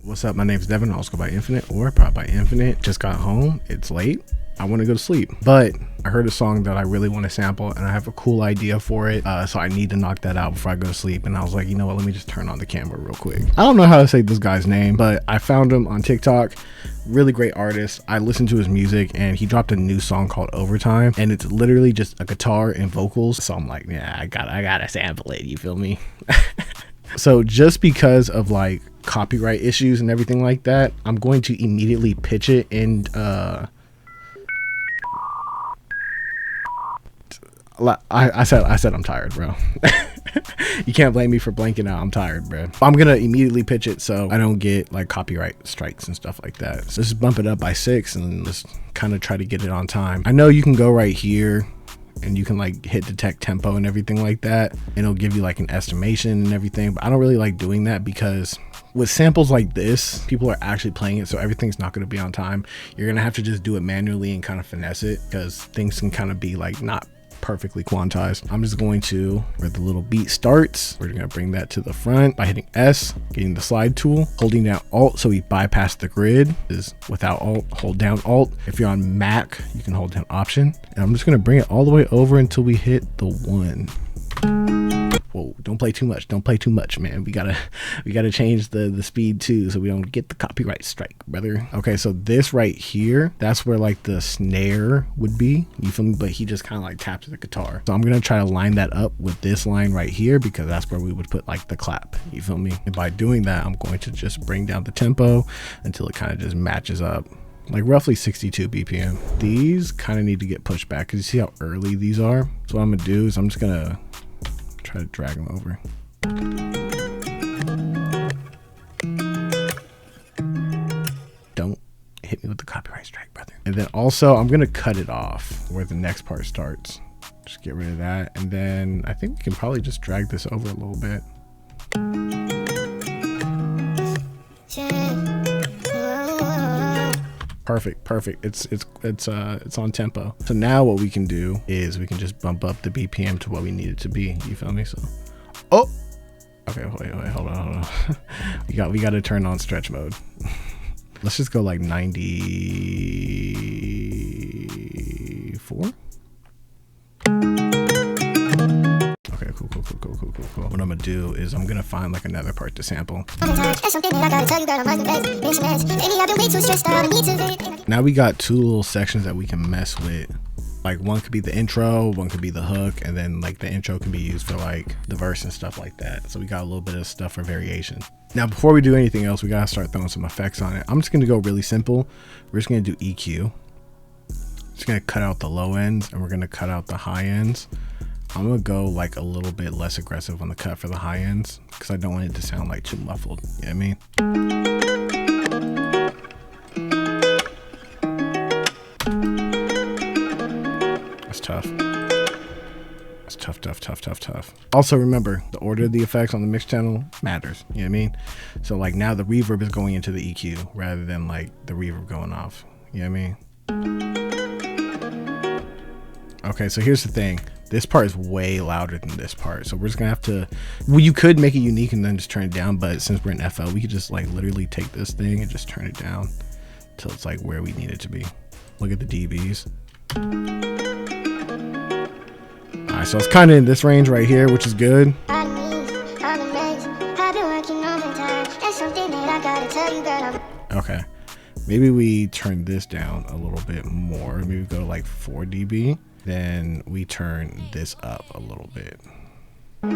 What's up? My name's Devin. I also go by Infinite or Prop by Infinite. Just got home. It's late. I want to go to sleep, but I heard a song that I really want to sample and I have a cool idea for it. So I need to knock that out before I go to sleep. And I was like, you know what? Let me just turn on the camera real quick. I don't know how to say this guy's name, but I found him on TikTok. Really great artist. I listened to his music and he dropped a new song called Overtime, and it's literally just a guitar and vocals. So I'm like, yeah, I gotta sample it. You feel me? So just because of like copyright issues and everything like that, I'm going to immediately pitch it and I said I'm tired, bro. You can't blame me for blanking out. I'm tired, bro. I'm gonna immediately pitch it so I don't get like copyright strikes and stuff like that. So just bump it up by 6 and just kind of try to get it on time. I know you can go right here and you can like hit detect tempo and everything like that, and it'll give you like an estimation and everything, but I don't really like doing that because with samples like this, people are actually playing it, so everything's not going to be on time. You're gonna have to just do it manually and kind of finesse it because things can kind of be like not perfectly quantized. I'm just going to, where the little beat starts, we're gonna bring that to the front by hitting S, getting the slide tool, holding down Alt so we bypass the grid. Is without Alt, hold down Alt. If you're on Mac, you can hold down Option. And I'm just gonna bring it all the way over until we hit the 1. Whoa, don't play too much. Don't play too much, man. We gotta change the speed too so we don't get the copyright strike, brother. Okay, so this right here, that's where like the snare would be. You feel me? But he just kind of like taps the guitar. So I'm gonna try to line that up with this line right here because that's where we would put like the clap. You feel me? And by doing that, I'm going to just bring down the tempo until it kind of just matches up. Like roughly 62 BPM. These kind of need to get pushed back because you see how early these are. So what I'm gonna do is I'm just gonna try to drag them over. Don't hit me with the copyright strike, brother. And then also I'm gonna cut it off where the next part starts. Just get rid of that. And then I think we can probably just drag this over a little bit. Perfect. It's on tempo. So now what we can do is we can just bump up the BPM to what we need it to be. You feel me? So, oh, okay, wait, hold on. we got to turn on stretch mode. Let's just go like 94. Okay, cool. What I'm gonna do is I'm gonna find like another part to sample. Now we got 2 little sections that we can mess with. Like one could be the intro, one could be the hook, and then like the intro can be used for like the verse and stuff like that. So we got a little bit of stuff for variation. Now before we do anything else, we gotta start throwing some effects on it. I'm just gonna go really simple. We're just gonna do EQ. Just gonna cut out the low ends and we're gonna cut out the high ends. I'm gonna go like a little bit less aggressive on the cut for the high ends because I don't want it to sound like too muffled. You know what I mean? That's tough. That's tough. Also remember, the order of the effects on the mix channel matters. You know what I mean? So like now the reverb is going into the EQ rather than like the reverb going off. You know what I mean? Okay, so here's the thing. This part is way louder than this part. So we're just gonna have to, well, you could make it unique and then just turn it down, but since we're in FL, we could just like literally take this thing and just turn it down till it's like where we need it to be. Look at the dBs. All right, so it's kind of in this range right here, which is good. Okay, maybe we turn this down a little bit more. Maybe go to like 4 dB. Then we turn this up a little bit. All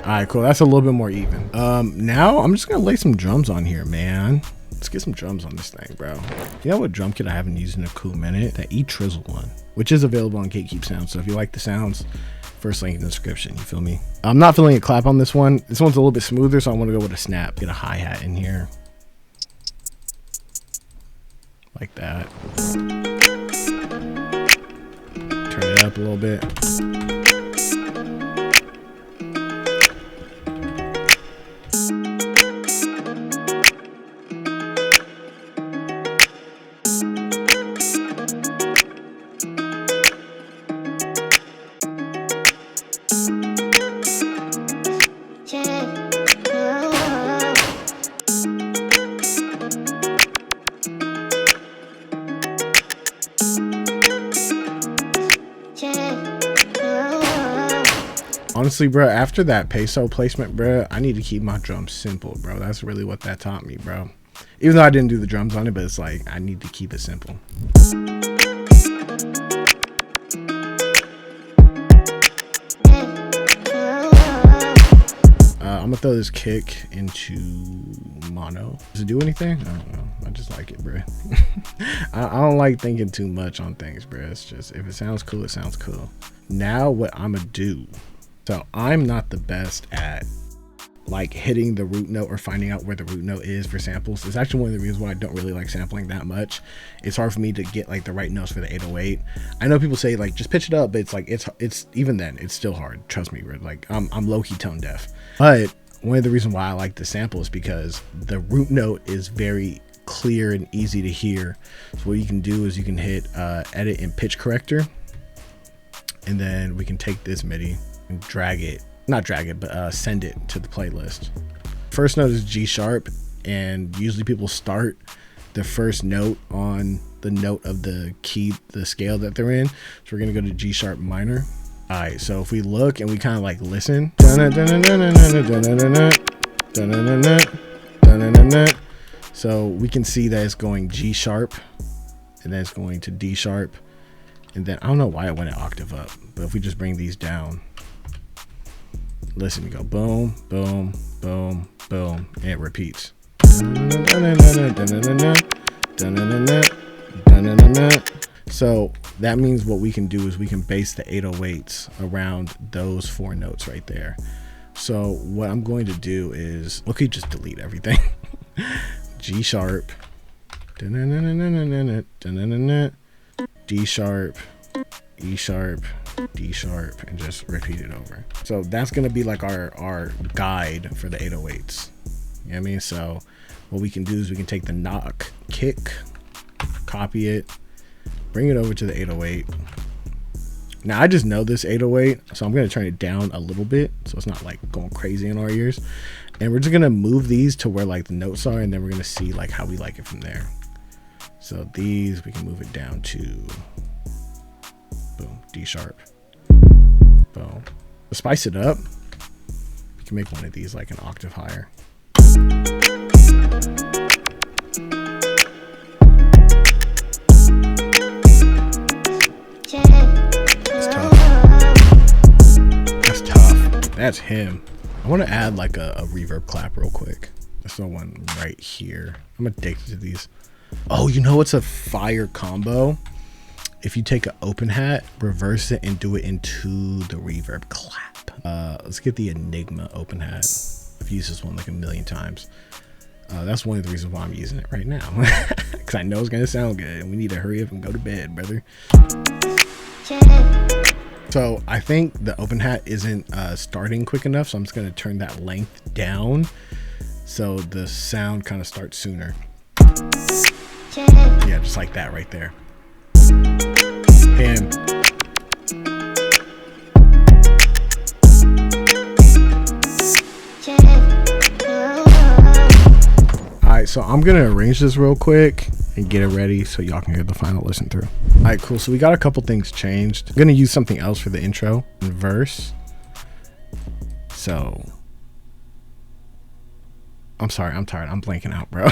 right, cool. That's a little bit more even. Now I'm just gonna lay some drums on here, man. Let's get some drums on this thing, bro. You know what drum kit I haven't used in a cool minute? That E-Trizzle one, which is available on Gatekeep Sounds. So if you like the sounds, first link in the description, you feel me? I'm not feeling a clap on this one. This one's a little bit smoother, so I want to go with a snap. Get a hi-hat in here. Like that. Turn it up a little bit. Honestly, bro, after that peso placement, bro, I need to keep my drums simple, bro. That's really what that taught me, bro. Even though I didn't do the drums on it, but it's like I need to keep it simple. I'm gonna throw this kick into mono. Does it do anything? I don't know. I just like it, bro. I don't like thinking too much on things, bro. It's just, if it sounds cool, it sounds cool. Now what I'm gonna do. So I'm not the best at like hitting the root note or finding out where the root note is for samples. It's actually one of the reasons why I don't really like sampling that much. It's hard for me to get like the right notes for the 808. I know people say like just pitch it up, but it's like it's even then it's still hard. Trust me, bro. Like I'm low-key tone deaf. But one of the reasons why I like the sample is because the root note is very clear and easy to hear. So what you can do is you can hit edit and pitch corrector, and then we can take this MIDI and drag it, not drag it, but send it to the playlist. First note is G sharp, and usually people start the first note on the note of the key, the scale that they're in. So we're gonna go to G sharp minor. All right, so if we look and we kind of like listen, so we can see that it's going G sharp, and then it's going to D sharp, and then I don't know why it went an octave up, but if we just bring these down, listen, you go boom, boom, boom, boom, and it repeats. So that means what we can do is we can base the 808s around those four notes right there. So what I'm going to do is, okay, just delete everything. G sharp, D sharp, E sharp, D sharp, and just repeat it over. So that's gonna be like our guide for the 808s. You know what I mean? So what we can do is we can take the knock kick, copy it, bring it over to the 808. Now I just know this 808, so I'm gonna turn it down a little bit so it's not like going crazy in our ears. And we're just gonna move these to where like the notes are, and then we're gonna see like how we like it from there. So these, we can move it down to boom, D sharp, boom. To spice it up, we can make one of these like an octave higher. That's tough. That's tough. That's him. I want to add like a reverb clap real quick. Let's throw one right here. I'm addicted to these. Oh, you know what's a fire combo? If you take an open hat, reverse it, and do it into the reverb clap. Let's get the Enigma open hat. I've used this one like a million times. That's one of the reasons why I'm using it right now. Because I know it's going to sound good. And we need to hurry up and go to bed, brother. So I think the open hat isn't starting quick enough. So I'm just going to turn that length down so the sound kind of starts sooner. Yeah, just like that right there. Him. Alright, so I'm gonna arrange this real quick and get it ready so y'all can hear the final listen through. Alright, cool. So we got a couple things changed. I'm gonna use something else for the intro and verse. So I'm sorry, I'm tired. I'm blanking out, bro.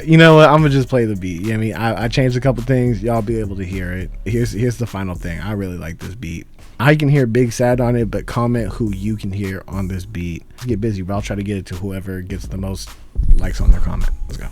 You know what? I'm gonna just play the beat. You know what I mean? I changed a couple things. Y'all be able to hear it. Here's the final thing. I really like this beat. I can hear Big Sad on it, but comment who you can hear on this beat. Let's get busy, bro. I'll try to get it to whoever gets the most likes on their comment. Let's go.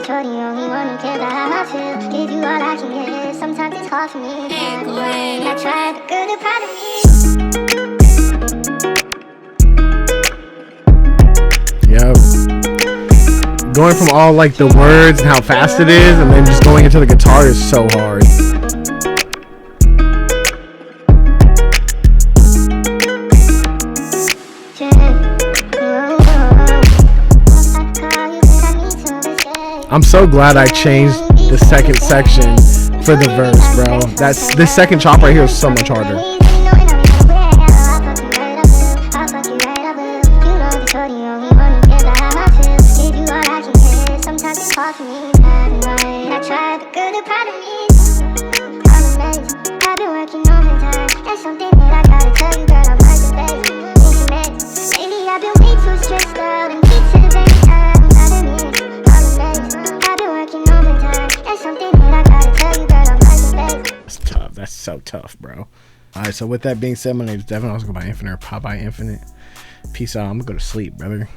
You're the only one who cares about how I feel. Give you all I can get. Sometimes it's hard for me. I tried, but good and proud of me. Yep. Going from all like the words and how fast it is, and then just going into the guitar is so hard. I'm so glad I changed the second section for the verse, bro. This second chop right here is so much harder. That's so tough, bro. All right, so with that being said, my name is Devin. I was going by Infinite or Pop by Infinite. Peace out. I'm gonna go to sleep, brother.